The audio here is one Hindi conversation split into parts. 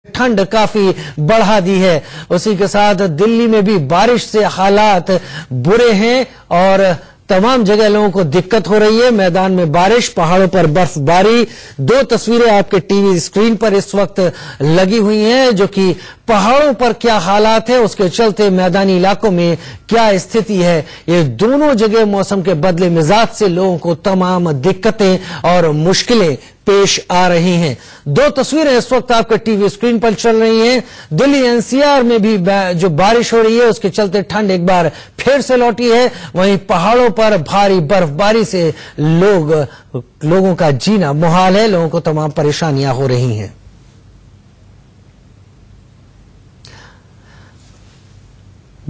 ठंड काफी बढ़ा दी है। उसी के साथ दिल्ली में भी बारिश से हालात बुरे हैं और तमाम जगह लोगों को दिक्कत हो रही है। मैदान में बारिश, पहाड़ों पर बर्फबारी। दो तस्वीरें आपके टीवी स्क्रीन पर इस वक्त लगी हुई हैं, जो कि पहाड़ों पर क्या हालात है, उसके चलते मैदानी इलाकों में क्या स्थिति है। ये दोनों जगह मौसम के बदले मिजाज से लोगों को तमाम दिक्कतें और मुश्किलें पेश आ रही हैं। दो तस्वीरें इस वक्त आपके टीवी स्क्रीन पर चल रही हैं। दिल्ली एनसीआर में भी जो बारिश हो रही है उसके चलते ठंड एक बार फिर से लौटी है। वहीं पहाड़ों पर भारी बर्फबारी से लोगों का जीना मुहाल है। लोगों को तमाम परेशानियां हो रही हैं।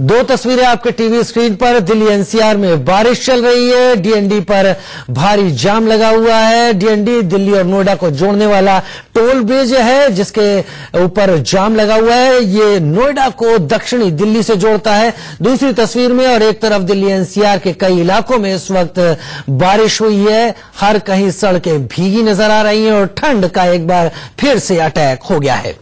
दो तस्वीरें आपके टीवी स्क्रीन पर। दिल्ली एनसीआर में बारिश चल रही है। डीएनडी पर भारी जाम लगा हुआ है। डीएनडी दिल्ली और नोएडा को जोड़ने वाला टोल ब्रिज है, जिसके ऊपर जाम लगा हुआ है। ये नोएडा को दक्षिणी दिल्ली से जोड़ता है। दूसरी तस्वीर में और एक तरफ दिल्ली एनसीआर के कई इलाकों में इस वक्त बारिश हुई है। हर कहीं सड़कें भीगी नजर आ रही हैं और ठंड का एक बार फिर से अटैक हो गया है।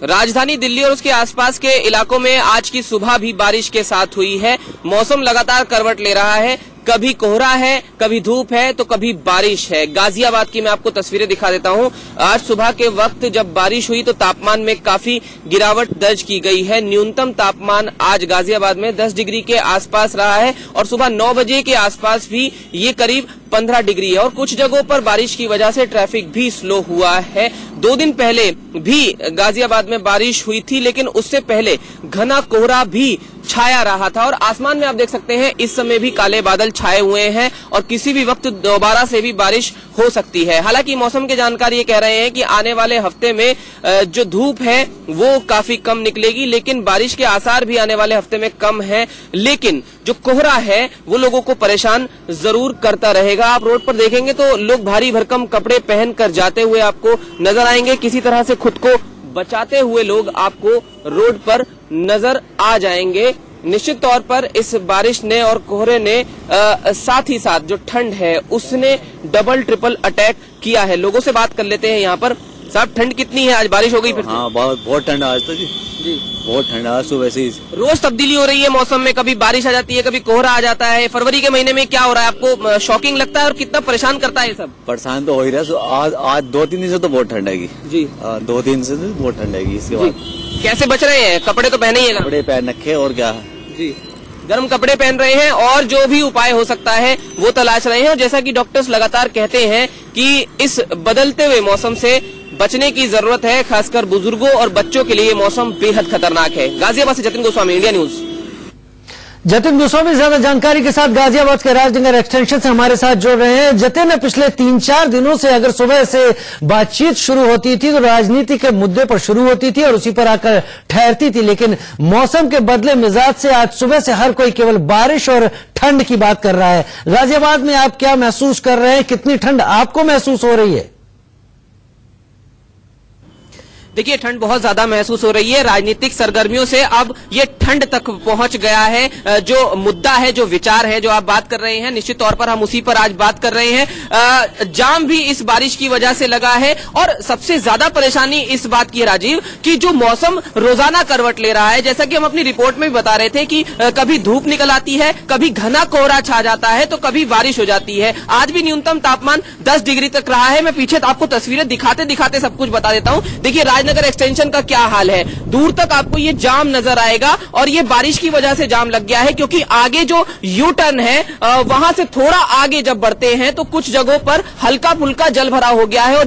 राजधानी दिल्ली और उसके आसपास के इलाकों में आज की सुबह भी बारिश के साथ हुई है। मौसम लगातार करवट ले रहा है। कभी कोहरा है, कभी धूप है, तो कभी बारिश है। गाजियाबाद की मैं आपको तस्वीरें दिखा देता हूं। आज सुबह के वक्त जब बारिश हुई तो तापमान में काफी गिरावट दर्ज की गई है। न्यूनतम तापमान आज गाजियाबाद में 10 डिग्री के आसपास रहा है और सुबह 9 बजे के आसपास भी ये करीब 15 डिग्री है। और कुछ जगहों पर बारिश की वजह से ट्रैफिक भी स्लो हुआ है। 2 दिन पहले भी गाजियाबाद में बारिश हुई थी, लेकिन उससे पहले घना कोहरा भी छाया रहा था। और आसमान में आप देख सकते हैं इस समय भी काले बादल छाए हुए हैं और किसी भी वक्त दोबारा से भी बारिश हो सकती है। हालांकि मौसम के जानकार ये कह रहे हैं कि आने वाले हफ्ते में जो धूप है वो काफी कम निकलेगी, लेकिन बारिश के आसार भी आने वाले हफ्ते में कम है। लेकिन जो कोहरा है वो लोगों को परेशान जरूर करता रहेगा। आप रोड पर देखेंगे तो लोग भारी भरकम कपड़े पहनकर जाते हुए आपको नजर आएंगे। किसी तरह से खुद को बचाते हुए लोग आपको रोड पर नजर आ जाएंगे। निश्चित तौर पर इस बारिश ने और कोहरे ने साथ ही साथ जो ठंड है उसने डबल ट्रिपल अटैक किया है। लोगों से बात कर लेते हैं यहाँ पर। साहब, ठंड कितनी है? आज बारिश हो गई फिर? हाँ, बहुत ठंड है आज तो जी। बहुत ठंड है आज सुबह से ही। रोज तब्दीली हो रही है मौसम में, कभी बारिश आ जाती है, कभी कोहरा आ जाता है। फरवरी के महीने में क्या हो रहा है आपको शॉकिंग लगता है और कितना परेशान करता है ये सब? परेशान तो हो ही रहा है। आज 2-3 दिन से तो बहुत ठंड आएगी जी। 2 दिन से तो बहुत ठंड आएगी। इसके बाद कैसे बच रहे हैं? कपड़े तो पहने ही है ना? कपड़े पहन रखे और क्या जी, गर्म कपड़े पहन रहे हैं और जो भी उपाय हो सकता है वो तलाश रहे हैं। और जैसा कि डॉक्टर्स लगातार कहते हैं कि इस बदलते हुए मौसम से बचने की जरूरत है। खासकर बुजुर्गों और बच्चों के लिए ये मौसम बेहद खतरनाक है। गाजियाबाद से जतिन गोस्वामी, इंडिया न्यूज। जतिन गोस्वामी ज्यादा जानकारी के साथ गाजियाबाद के राजनगर एक्सटेंशन से हमारे साथ जुड़ रहे हैं। जतिन, पिछले 3-4 दिनों से अगर सुबह से बातचीत शुरू होती थी तो राजनीति के मुद्दे पर शुरू होती थी और उसी पर आकर ठहरती थी, लेकिन मौसम के बदले मिजाज से आज सुबह से हर कोई केवल बारिश और ठंड की बात कर रहा है। गाजियाबाद में आप क्या महसूस कर रहे हैं? कितनी ठंड आपको महसूस हो रही है? देखिए, ठंड बहुत ज्यादा महसूस हो रही है। राजनीतिक सरगर्मियों से अब ये ठंड तक पहुंच गया है। जो मुद्दा है, जो विचार है, जो आप बात कर रहे हैं, निश्चित तौर पर हम उसी पर आज बात कर रहे हैं। जाम भी इस बारिश की वजह से लगा है और सबसे ज्यादा परेशानी इस बात की है राजीव कि जो मौसम रोजाना करवट ले रहा है, जैसा कि हम अपनी रिपोर्ट में भी बता रहे थे कि कभी धूप निकल आती है, कभी घना कोहरा छा जाता है, तो कभी बारिश हो जाती है। आज भी न्यूनतम तापमान 10 डिग्री तक रहा है। मैं पीछे आपको तस्वीरें दिखाते दिखाते सब कुछ बता देता हूं। देखिए, नगर एक्सटेंशन का क्या हाल है। दूर तक आपको ये जाम नजर आएगा और ये बारिश की वजह से जाम लग गया है, क्योंकि आगे जो यू टर्न है वहां से थोड़ा आगे जब बढ़ते हैं तो कुछ जगहों पर हल्का फुल्का जल भरा हो गया है। और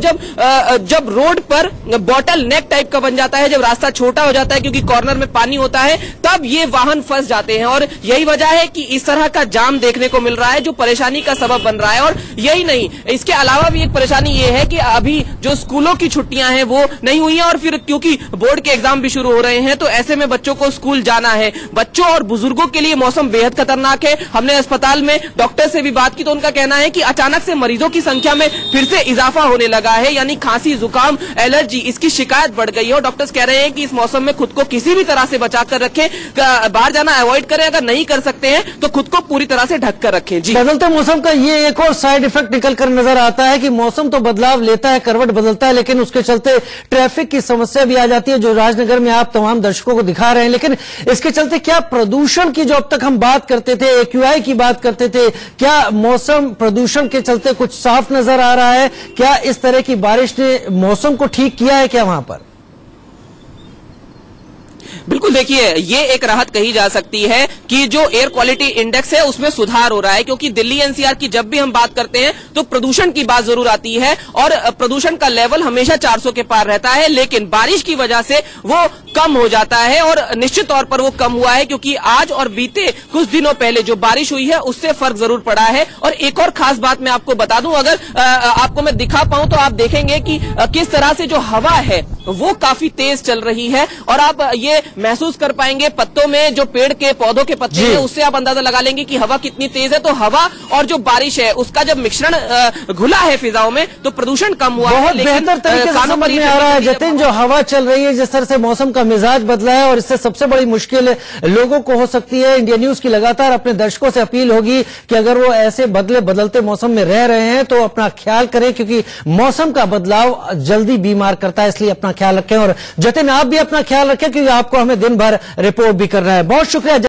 जब रोड पर बॉटल नेक टाइप का बन जाता है, जब रास्ता छोटा हो जाता है क्योंकि कॉर्नर में पानी होता है, तब ये वाहन फंस जाते हैं। और यही वजह है कि इस तरह का जाम देखने को मिल रहा है, जो परेशानी का सबब बन रहा है। और यही नहीं, इसके अलावा भी एक परेशानी ये है कि अभी जो स्कूलों की छुट्टियां हैं वो नहीं हुई हैं और फिर क्योंकि बोर्ड के एग्जाम भी शुरू हो रहे हैं तो ऐसे में बच्चों को स्कूल जाना है। बच्चों और बुजुर्गों के लिए मौसम बेहद खतरनाक है। हमने अस्पताल में डॉक्टर से भी बात की तो उनका कहना है कि अचानक से मरीजों की संख्या में फिर से इजाफा होने लगा है, यानी खांसी, जुकाम, एलर्जी, इसकी शिकायत बढ़ गई है। और डॉक्टर्स कह रहे हैं कि इस मौसम में खुद को किसी भी तरह से बचाकर रखें, बाहर जाना अवॉइड करें, अगर नहीं कर सकते हैं तो खुद को पूरी तरह से ढक कर रखें। जी, बदलते मौसम का ये एक और साइड इफेक्ट निकल कर नजर आता है कि मौसम तो बदलाव लेता है, करवट बदलता है, लेकिन उसके चलते ट्रैफिक की समस्या भी आ जाती है, जो राजनगर में आप तमाम दर्शकों को दिखा रहे हैं। लेकिन इसके चलते क्या प्रदूषण की जो अब तक हम बात करते थे, AQI की बात करते थे, क्या मौसम प्रदूषण के चलते कुछ साफ नजर आ रहा है? क्या इस तरह की बारिश ने मौसम को ठीक किया है क्या वहां पर? बिल्कुल, देखिए ये एक राहत कही जा सकती है कि जो एयर क्वालिटी इंडेक्स है उसमें सुधार हो रहा है, क्योंकि दिल्ली NCR की जब भी हम बात करते हैं तो प्रदूषण की बात जरूर आती है और प्रदूषण का लेवल हमेशा 400 के पार रहता है, लेकिन बारिश की वजह से वो कम हो जाता है और निश्चित तौर पर वो कम हुआ है, क्योंकि आज और बीते कुछ दिनों पहले जो बारिश हुई है उससे फर्क जरूर पड़ा है। और एक और खास बात मैं आपको बता दूं, अगर आपको मैं दिखा पाऊं तो आप देखेंगे कि किस तरह से जो हवा है वो काफी तेज चल रही है और आप ये महसूस कर पाएंगे पत्तों में, जो पेड़ के पौधों के पत्ते हैं उससे आप अंदाजा लगा लेंगे कि हवा कितनी तेज है। तो हवा और जो बारिश है उसका जब मिश्रण घुला है फिजाओं में तो प्रदूषण कम हुआ है। बहुत बेहतर तरीके से समझ में आ रहा है जतिन, जो हवा चल रही है, जिस तरह से मौसम का मिजाज बदला है, और इससे सबसे बड़ी मुश्किल लोगों को हो सकती है। इंडिया न्यूज की लगातार अपने दर्शकों से अपील होगी कि अगर वो ऐसे बदलते मौसम में रह रहे हैं तो अपना ख्याल करें, क्योंकि मौसम का बदलाव जल्दी बीमार करता है, इसलिए अपना ख्याल रखें। और जतिन, आप भी अपना ख्याल रखें, क्योंकि आपको हमें दिन भर रिपोर्ट भी करना है। बहुत शुक्रिया।